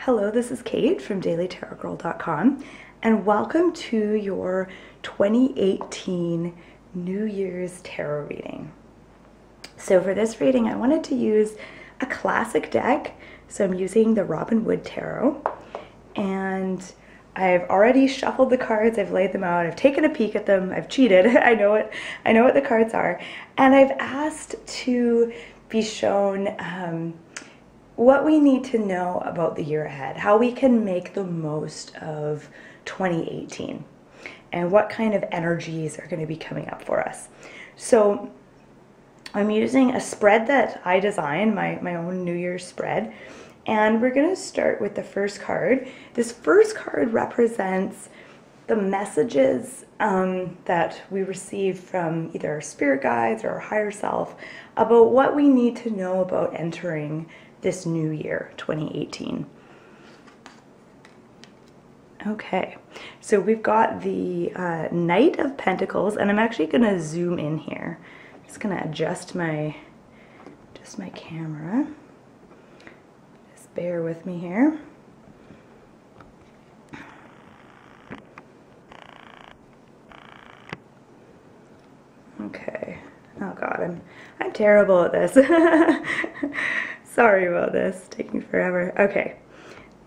Hello, this is Kate from dailytarotgirl.com and welcome to your 2018 New Year's Tarot reading. So for this reading, I wanted to use a classic deck. So I'm using the Robin Wood Tarot, and I've already shuffled the cards, I've laid them out, I've taken a peek at them, I've cheated, I know what the cards are, and I've asked to be shown what we need to know about the year ahead, how we can make the most of 2018, and what kind of energies are going to be coming up for us. So I'm using a spread that I designed, my own New Year's spread, and we're going to start with the first card. This first card represents the messages that we receive from either our spirit guides or our higher self about what we need to know about entering this new year, 2018. Okay, so we've got the Knight of Pentacles, and I'm actually going to zoom in here. I'm just going to adjust my camera. Just bear with me here. Okay. Oh God, I'm terrible at this. Sorry about this, taking forever. Okay,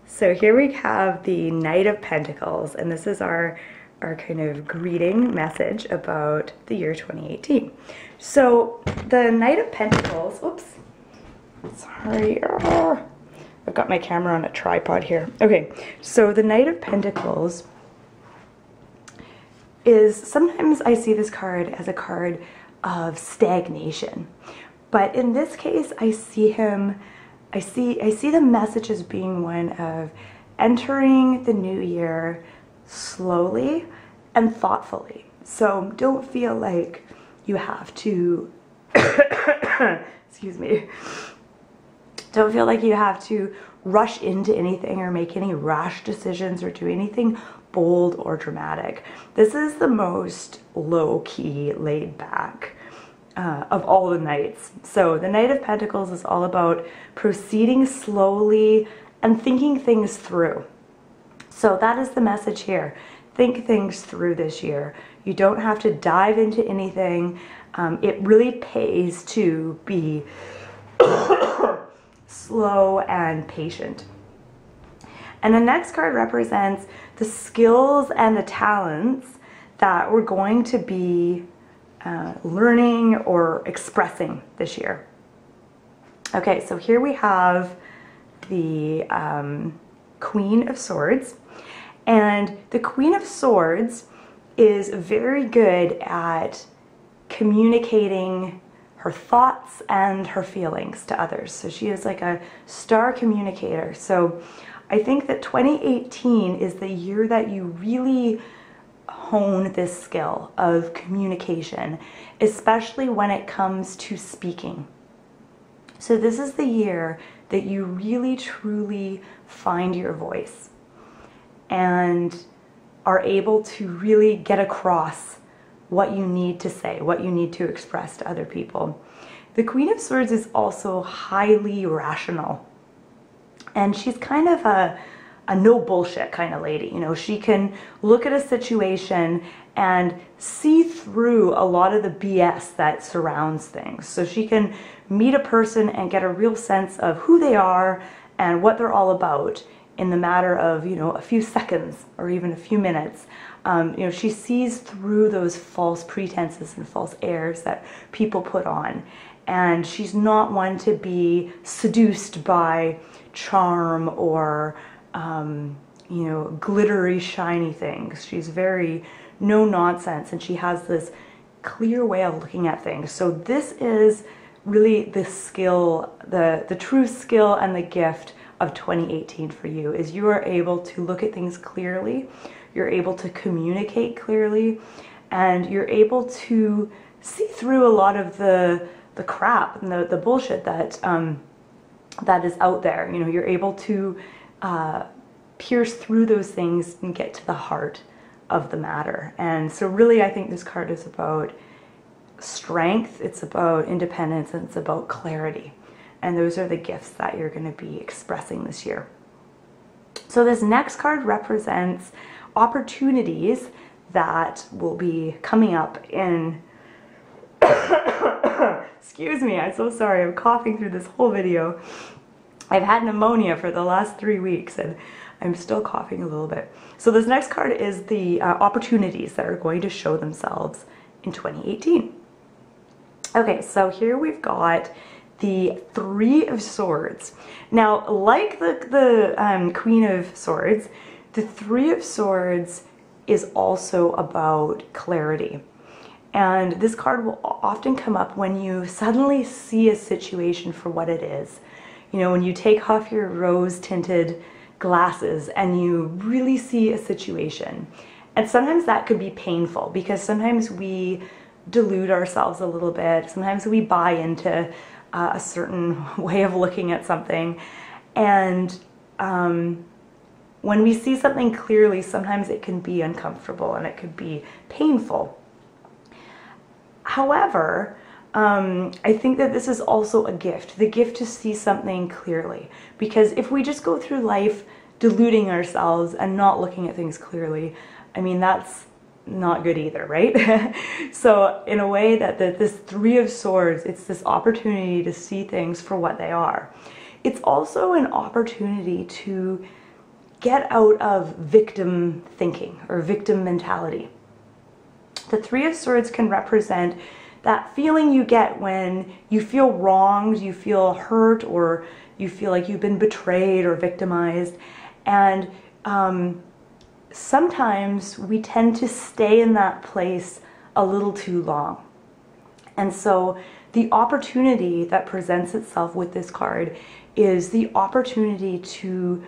so here we have the Knight of Pentacles, and this is our kind of greeting message about the year 2018. So the Knight of Pentacles, oops, sorry, I've got my camera on a tripod here. Okay, so the Knight of Pentacles is, sometimes I see this card as a card of stagnation. But in this case, I see the message as being one of entering the new year slowly and thoughtfully. So don't feel like you have to, excuse me, don't feel like you have to rush into anything or make any rash decisions or do anything bold or dramatic. This is the most low-key, laid-back of all the knights. So the Knight of Pentacles is all about proceeding slowly and thinking things through. So that is the message here. Think things through this year. You don't have to dive into anything. It really pays to be slow and patient. And the next card represents the skills and the talents that we're going to be learning or expressing this year. Okay, so here we have the Queen of Swords, and the Queen of Swords is very good at communicating her thoughts and her feelings to others. So she is like a star communicator. So I think that 2018 is the year that you really hone this skill of communication, especially when it comes to speaking. So this is the year that you really truly find your voice and are able to really get across what you need to say, what you need to express to other people. The Queen of Swords is also highly rational, and she's kind of a no bullshit kind of lady. You know, she can look at a situation and see through a lot of the BS that surrounds things. So she can meet a person and get a real sense of who they are and what they're all about in the matter of, you know, a few seconds or even a few minutes. You know, she sees through those false pretenses and false airs that people put on. And she's not one to be seduced by charm or you know, glittery, shiny things. She's very no nonsense, and she has this clear way of looking at things. So this is really the skill, the true skill and the gift of 2018 for you, is you are able to look at things clearly, you're able to communicate clearly, and you're able to see through a lot of the crap and the bullshit that that is out there. You know, you're able to pierce through those things and get to the heart of the matter. And so really, I think this card is about strength, it's about independence, and it's about clarity. And those are the gifts that you're going to be expressing this year. So this next card represents opportunities that will be coming up in excuse me, I'm so sorry, I'm coughing through this whole video. I've had pneumonia for the last 3 weeks and I'm still coughing a little bit. So this next card is the opportunities that are going to show themselves in 2018. Okay, so here we've got the Three of Swords. Now, like the Queen of Swords, the Three of Swords is also about clarity. And this card will often come up when you suddenly see a situation for what it is. You know, when you take off your rose-tinted glasses and you really see a situation. And sometimes that could be painful because sometimes we delude ourselves a little bit. Sometimes we buy into a certain way of looking at something. And when we see something clearly, sometimes it can be uncomfortable and it could be painful. However, I think that this is also a gift, the gift to see something clearly. Because if we just go through life deluding ourselves and not looking at things clearly, I mean, that's not good either, right? So in a way that this Three of Swords, it's this opportunity to see things for what they are. It's also an opportunity to get out of victim thinking or victim mentality. The Three of Swords can represent that feeling you get when you feel wronged, you feel hurt, or you feel like you've been betrayed or victimized. And sometimes we tend to stay in that place a little too long. And so the opportunity that presents itself with this card is the opportunity to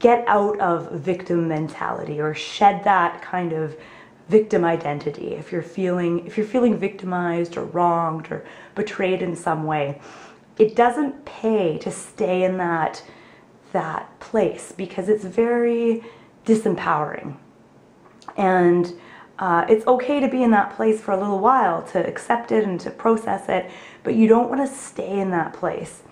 get out of victim mentality or shed that kind of victim identity. If you're feeling victimized or wronged or betrayed in some way, it doesn't pay to stay in that place because it's very disempowering. And it's okay to be in that place for a little while, to accept it and to process it, but you don't want to stay in that place.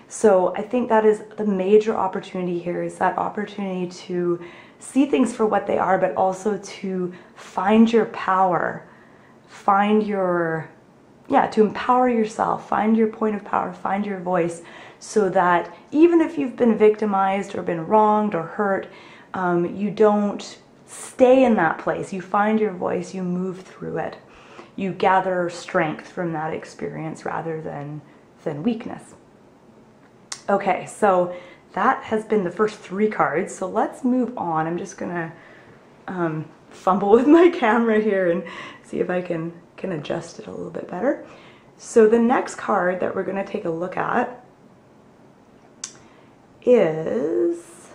So I think that is the major opportunity here, is that opportunity to see things for what they are, but also to find your power, to empower yourself, find your point of power, find your voice, so that even if you've been victimized or been wronged or hurt, you don't stay in that place. You find your voice, you move through it. You gather strength from that experience rather than weakness. Okay, so that has been the first 3 cards, so let's move on. I'm just gonna fumble with my camera here and see if I can adjust it a little bit better. So the next card that we're gonna take a look at is,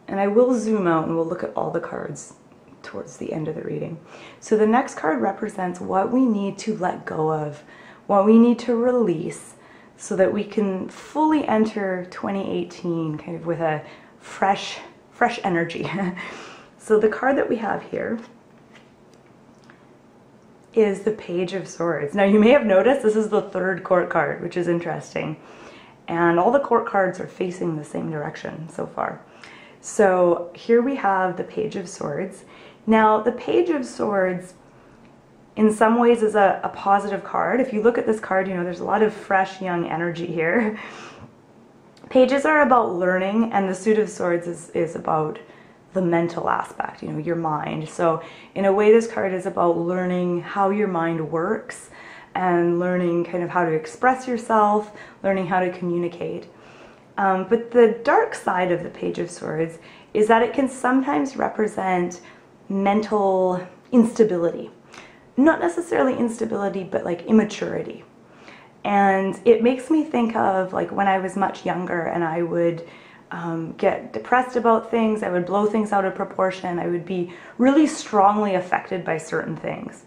and I will zoom out and we'll look at all the cards towards the end of the reading. So the next card represents what we need to let go of, what we need to release, so that we can fully enter 2018 kind of with a fresh energy. So the card that we have here is the Page of Swords. Now you may have noticed this is the 3rd court card, which is interesting. And all the court cards are facing the same direction so far. So here we have the Page of Swords. Now the Page of Swords in some ways is a positive card. If you look at this card, you know, there's a lot of fresh, young energy here. Pages are about learning, and the Suit of Swords is about the mental aspect, you know, your mind. So in a way, this card is about learning how your mind works and learning kind of how to express yourself, learning how to communicate. But the dark side of the Page of Swords is that it can sometimes represent mental instability. Not necessarily instability, but like immaturity. And it makes me think of like when I was much younger and I would get depressed about things, I would blow things out of proportion, I would be really strongly affected by certain things.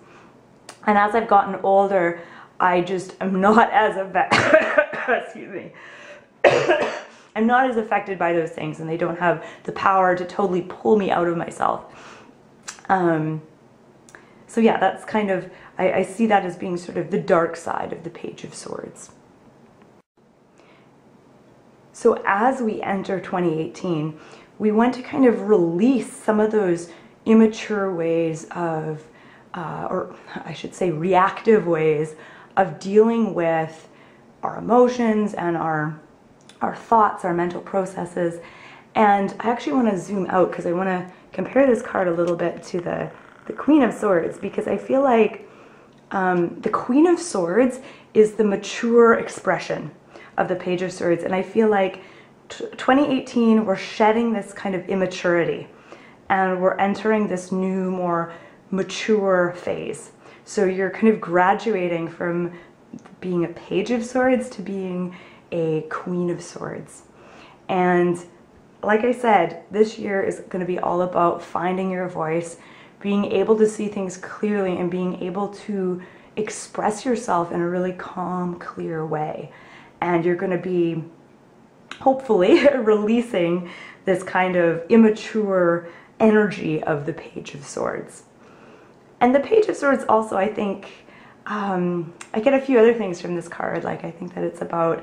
And as I've gotten older, I just am not as excuse me. I'm not as affected by those things, and they don't have the power to totally pull me out of myself. So yeah, that's kind of, I see that as being sort of the dark side of the Page of Swords. So as we enter 2018, we want to kind of release some of those immature ways of, or I should say reactive ways of dealing with our emotions and our thoughts, our mental processes. And I actually want to zoom out because I want to compare this card a little bit to the Queen of Swords, because I feel like the Queen of Swords is the mature expression of the Page of Swords. And I feel like 2018, we're shedding this kind of immaturity and we're entering this new, more mature phase. So you're kind of graduating from being a Page of Swords to being a Queen of Swords. And like I said, this year is going to be all about finding your voice, being able to see things clearly, and being able to express yourself in a really calm, clear way. And you're going to be, hopefully, releasing this kind of immature energy of the Page of Swords. And the Page of Swords also, I think, I get a few other things from this card. Like, I think that it's about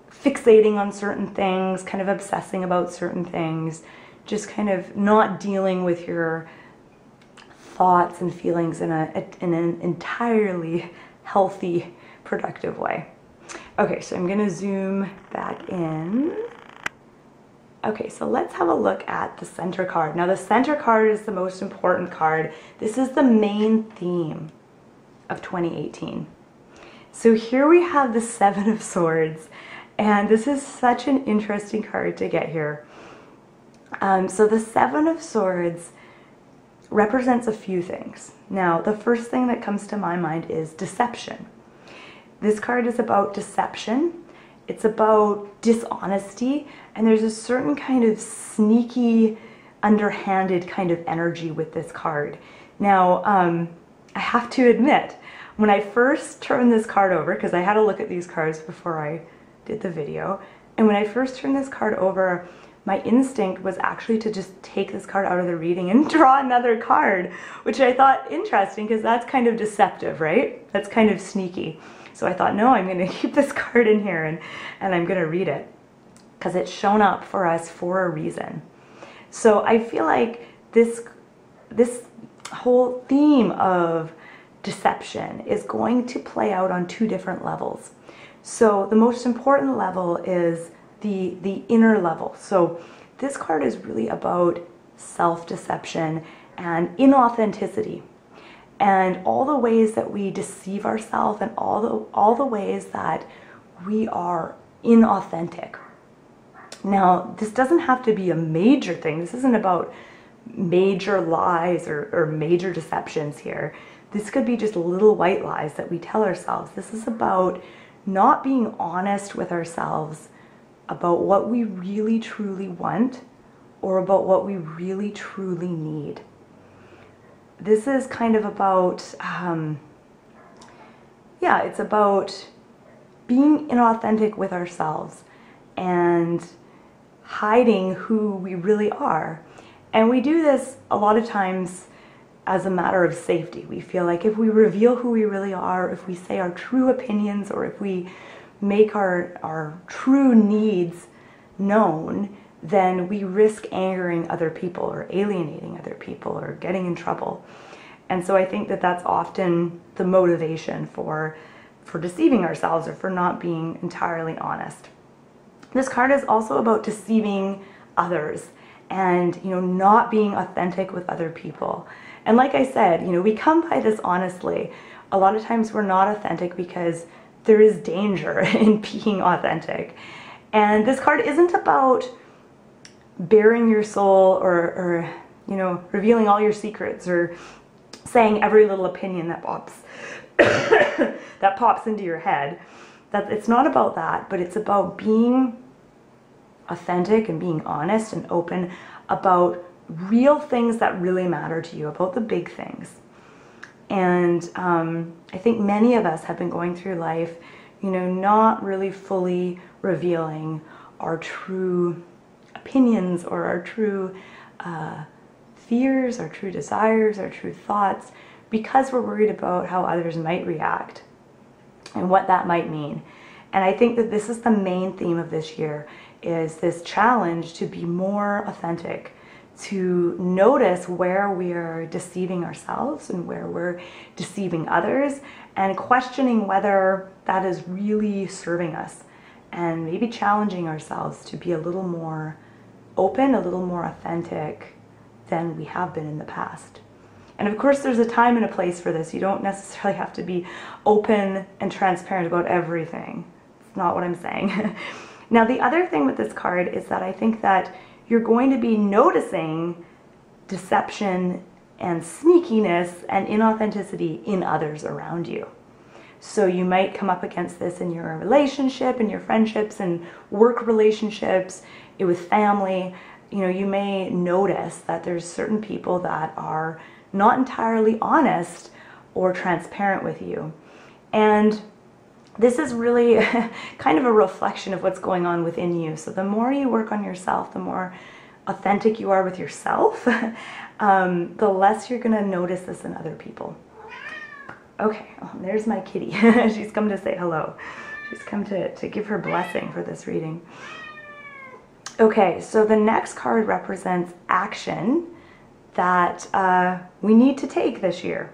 fixating on certain things, kind of obsessing about certain things, just kind of not dealing with your thoughts and feelings in an entirely healthy, productive way. Okay, so I'm gonna zoom back in. Okay, so let's have a look at the center card. Now the center card is the most important card. This is the main theme of 2018. So here we have the Seven of Swords, and this is such an interesting card to get here. So the Seven of Swords represents a few things. Now, the first thing that comes to my mind is deception. This card is about deception. It's about dishonesty, and there's a certain kind of sneaky, underhanded kind of energy with this card. Now, I have to admit, when I first turned this card over, because I had a look at these cards before I did the video, and when I first turned this card over, my instinct was actually to just take this card out of the reading and draw another card, which I thought interesting because that's kind of deceptive, right? That's kind of sneaky. So I thought, no, I'm going to keep this card in here and I'm going to read it because it's shown up for us for a reason. So I feel like this whole theme of deception is going to play out on two different levels. So the most important level is the inner level. So this card is really about self-deception and inauthenticity, and all the ways that we deceive ourselves, and all the ways that we are inauthentic. Now, this doesn't have to be a major thing. This isn't about major lies or major deceptions here. This could be just little white lies that we tell ourselves. This is about not being honest with ourselves about what we really truly want or about what we really truly need. This is kind of about, it's about being inauthentic with ourselves and hiding who we really are. And we do this a lot of times as a matter of safety. We feel like if we reveal who we really are, if we say our true opinions, or if we make our true needs known, then we risk angering other people or alienating other people or getting in trouble. And so I think that that's often the motivation for deceiving ourselves or for not being entirely honest. This card is also about deceiving others and, not being authentic with other people. And like I said, we come by this honestly. A lot of times we're not authentic because there is danger in being authentic. And this card isn't about bearing your soul or revealing all your secrets or saying every little opinion that pops that pops into your head. It's not about that, but it's about being authentic and being honest and open about real things that really matter to you, about the big things. And I think many of us have been going through life, not really fully revealing our true opinions or our true fears, our true desires, our true thoughts, because we're worried about how others might react and what that might mean. And I think that this is the main theme of this year, is this challenge to be more authentic, to notice where we are deceiving ourselves and where we're deceiving others, and questioning whether that is really serving us, and maybe challenging ourselves to be a little more open, a little more authentic than we have been in the past. And of course, there's a time and a place for this. You don't necessarily have to be open and transparent about everything. It's not what I'm saying. Now, the other thing with this card is that I think that you're going to be noticing deception and sneakiness and inauthenticity in others around you. So you might come up against this in your relationship, in your friendships and work relationships, with family. You know, you may notice that there's certain people that are not entirely honest or transparent with you. And this is really kind of a reflection of what's going on within you. So the more you work on yourself, the more authentic you are with yourself, the less you're going to notice this in other people. Okay, oh, there's my kitty. She's come to say hello. She's come to give her blessing for this reading. Okay, so the next card represents action that we need to take this year.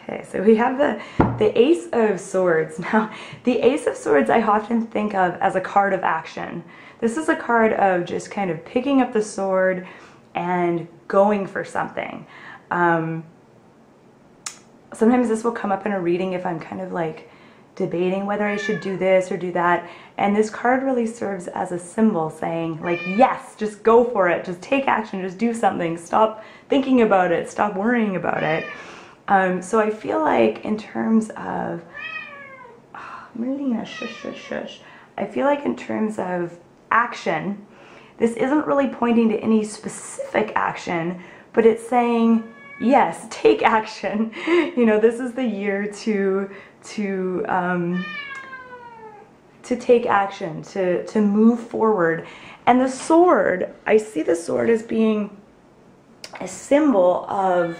Okay, so we have the Ace of Swords. Now, the Ace of Swords I often think of as a card of action. This is a card of just kind of picking up the sword and going for something. Sometimes this will come up in a reading if I'm kind of like debating whether I should do this or do that. And this card really serves as a symbol saying, like, yes, just go for it. Just take action. Just do something. Stop thinking about it. Stop worrying about it. So I feel like in terms of, Marlena, shush, shush, shush. I feel like in terms of action, this isn't really pointing to any specific action, but it's saying, yes, take action. You know, this is the year to take action, to move forward. And the sword, I see the sword as being a symbol of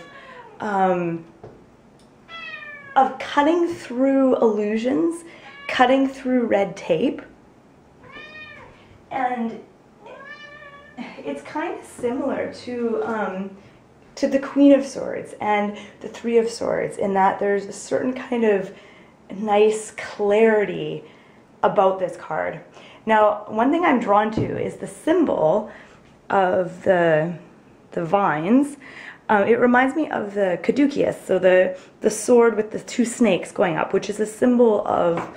cutting through illusions, cutting through red tape. And it's kind of similar to the Queen of Swords and the Three of Swords, in that there's a certain kind of nice clarity about this card. Now, one thing I'm drawn to is the symbol of the vines. It reminds me of the caduceus, so the sword with the two snakes going up, which is a symbol of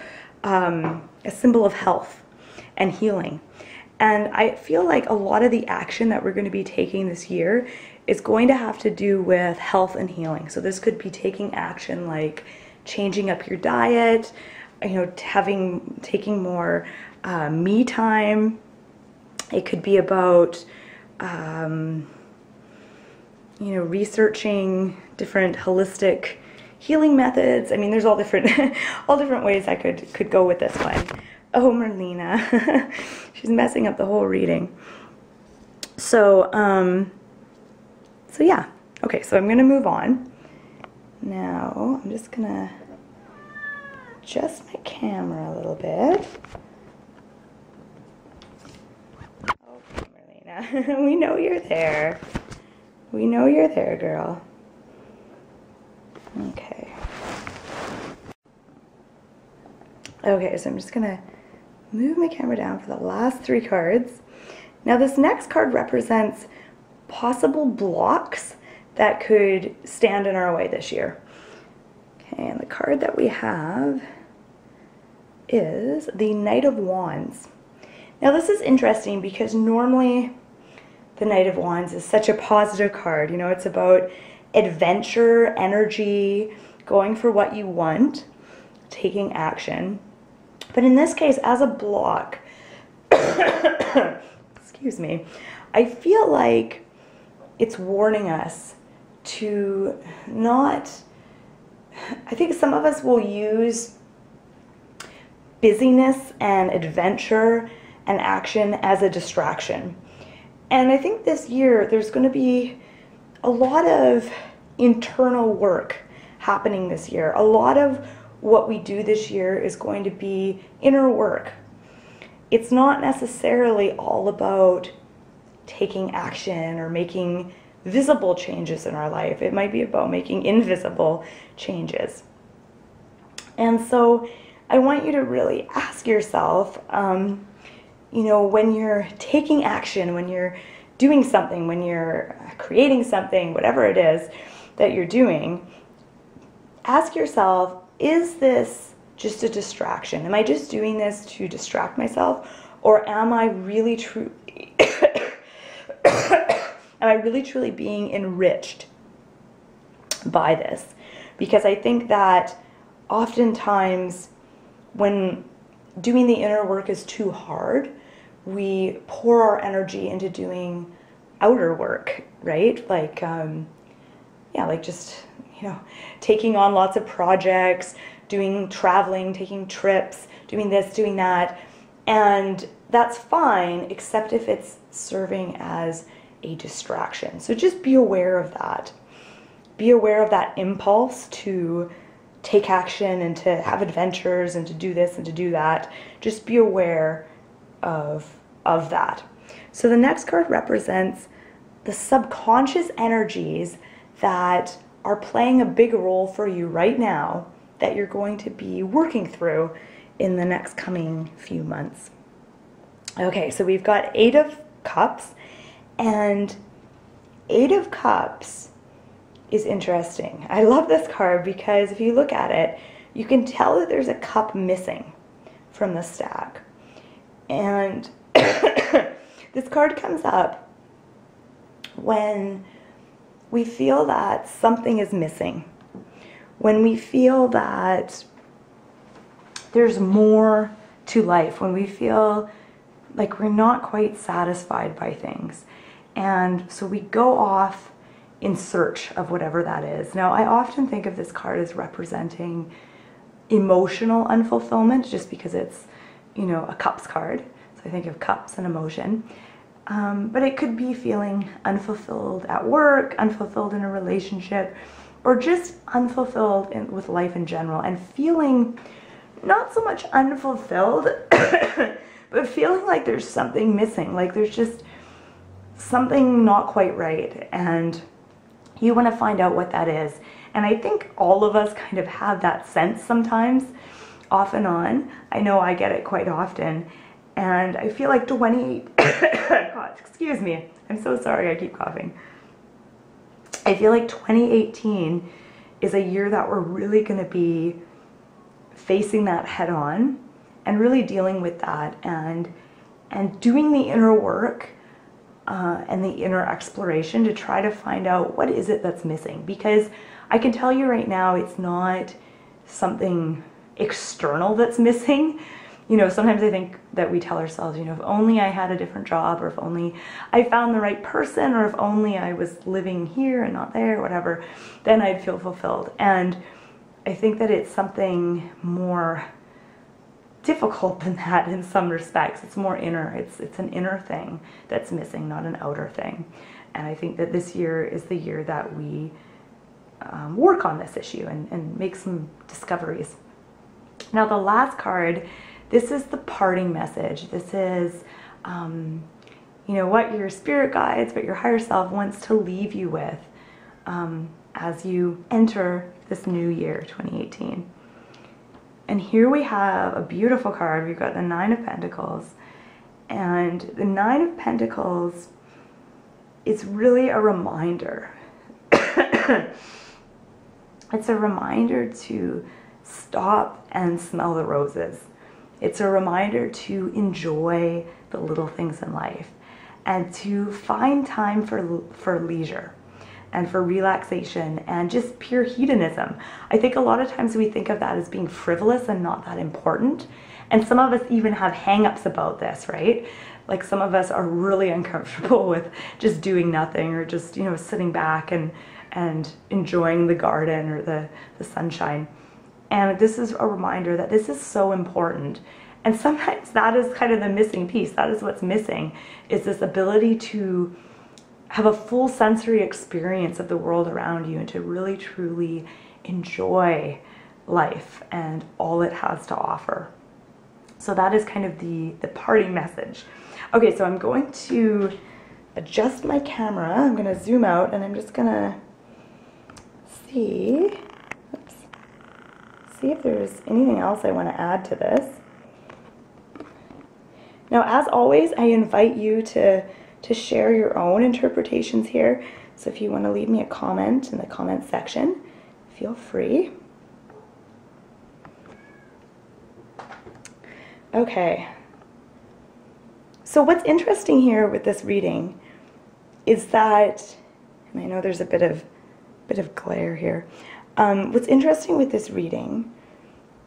health and healing. And I feel like a lot of the action that we're going to be taking this year is going to have to do with health and healing. So this could be taking action like changing up your diet, you know, taking more me time. It could be about you know, researching different holistic healing methods. I mean, there's all different ways I could go with this one. Oh, Marlena, she's messing up the whole reading. So, so yeah. Okay, so I'm gonna move on. Now, I'm just gonna adjust my camera a little bit. Okay, Marlena, we know you're there. We know you're there, girl. Okay. Okay, so I'm just gonna move my camera down for the last three cards. Now this next card represents possible blocks that could stand in our way this year. Okay, and the card that we have is the Knight of Wands. Now this is interesting because normally the Knight of Wands is such a positive card. You know, it's about adventure, energy, going for what you want, taking action. But in this case, as a block, excuse me, I feel like it's warning us to not, I think some of us will use busyness and adventure and action as a distraction. And I think this year there's going to be a lot of internal work happening this year. A lot of what we do this year is going to be inner work. It's not necessarily all about taking action or making visible changes in our life. It might be about making invisible changes. And so I want you to really ask yourself, when you're taking action, when you're doing something, when you're creating something, whatever it is that you're doing, ask yourself, is this just a distraction? Am I just doing this to distract myself? Or am I really truly being enriched by this? Because I think that oftentimes when doing the inner work is too hard, we pour our energy into doing outer work, right? Like taking on lots of projects, traveling, taking trips, doing this, doing that. And that's fine, except if it's serving as a distraction. So just be aware of that. Be aware of that impulse to take action and to have adventures and to do this and to do that. Just be aware of that. So the next card represents the subconscious energies that are playing a big role for you right now that you're going to be working through in the next coming few months. Okay, so we've got 8 of Cups, and 8 of Cups is interesting. I love this card because if you look at it, you can tell that there's a cup missing from the stack. And this card comes up when we feel that something is missing, when we feel that there's more to life, when we feel like we're not quite satisfied by things. And so we go off in search of whatever that is. Now, I often think of this card as representing emotional unfulfillment, just because it's, a cups card. So I think of cups and emotion. But it could be feeling unfulfilled at work, unfulfilled in a relationship, or just unfulfilled with life in general, and feeling not so much unfulfilled, but feeling like there's something missing, like there's just something not quite right, and you want to find out what that is. And I think all of us kind of have that sense sometimes, off and on. I know I get it quite often. And I feel like God, excuse me, I'm so sorry, I keep coughing. I feel like 2018 is a year that we're really going to be facing that head on and really dealing with that and doing the inner work and the inner exploration to try to find out what is it that's missing. Because I can tell you right now, it's not something external that's missing. Sometimes I think that we tell ourselves, if only I had a different job, or if only I found the right person, or if only I was living here and not there, whatever, then I'd feel fulfilled. And I think that it's something more difficult than that in some respects. It's more inner. It's an inner thing that's missing, not an outer thing. And I think that this year is the year that we work on this issue and make some discoveries. Now, the last card, this is the parting message. This is, what your spirit guides, what your higher self wants to leave you with as you enter this new year, 2018. And here we have a beautiful card. We've got the 9 of Pentacles. And the 9 of Pentacles is really a reminder. It's a reminder to stop and smell the roses. It's a reminder to enjoy the little things in life and to find time for leisure and for relaxation and just pure hedonism. I think a lot of times we think of that as being frivolous and not that important. And some of us even have hang-ups about this, right? Like some of us are really uncomfortable with just doing nothing, or just, sitting back and enjoying the garden or the sunshine. And this is a reminder that this is so important. And sometimes that is kind of the missing piece. That is what's missing, is this ability to have a full sensory experience of the world around you and to really truly enjoy life and all it has to offer. So that is kind of the party message. Okay, so I'm going to adjust my camera. I'm going to zoom out and I'm just going to see if there's anything else I want to add to this. Now, as always, I invite you to share your own interpretations here. So if you want to leave me a comment in the comment section, feel free. Okay. So what's interesting here with this reading is that, and I know there's a bit of glare here. What's interesting with this reading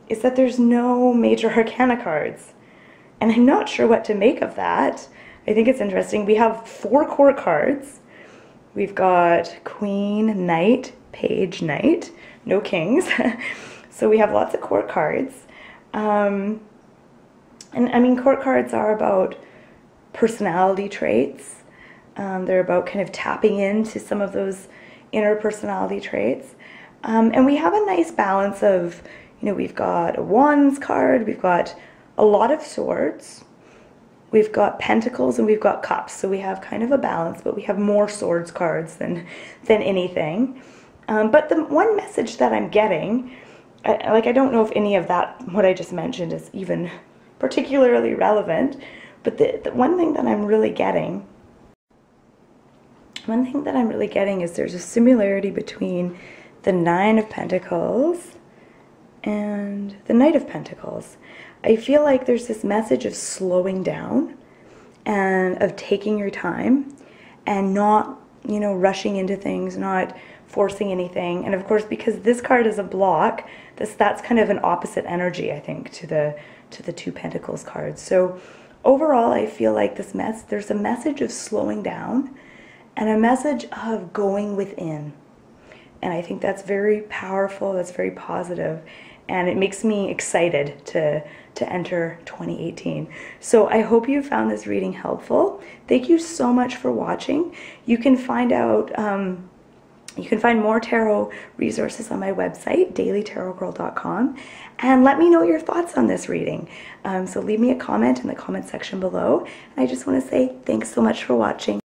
is that there's no major arcana cards. And I'm not sure what to make of that. I think it's interesting. We have 4 court cards. We've got Queen, Knight, Page, Knight, no kings. So we have lots of court cards. And I mean, court cards are about personality traits. They're about kind of tapping into some of those inner personality traits. And we have a nice balance of, you know, we've got a Wands card, we've got a lot of swords, we've got pentacles, and we've got cups. So we have kind of a balance, but we have more swords cards than anything. But the one message that I'm getting, I don't know if any of that, what I just mentioned, is even particularly relevant, but the one thing that I'm really getting, is there's a similarity between the Nine of Pentacles and the Knight of Pentacles. I feel like there's this message of slowing down and of taking your time and not, you know, rushing into things, not forcing anything. And of course, because this card is a block, that's kind of an opposite energy, I think, to the Two Pentacles cards. So overall, I feel like there's a message of slowing down and a message of going within. And I think that's very powerful, that's very positive, and it makes me excited to enter 2018. So I hope you found this reading helpful. Thank you so much for watching. You can find out, you can find more tarot resources on my website, dailytarotgirl.com, and let me know your thoughts on this reading. So leave me a comment in the comment section below. And I just want to say thanks so much for watching.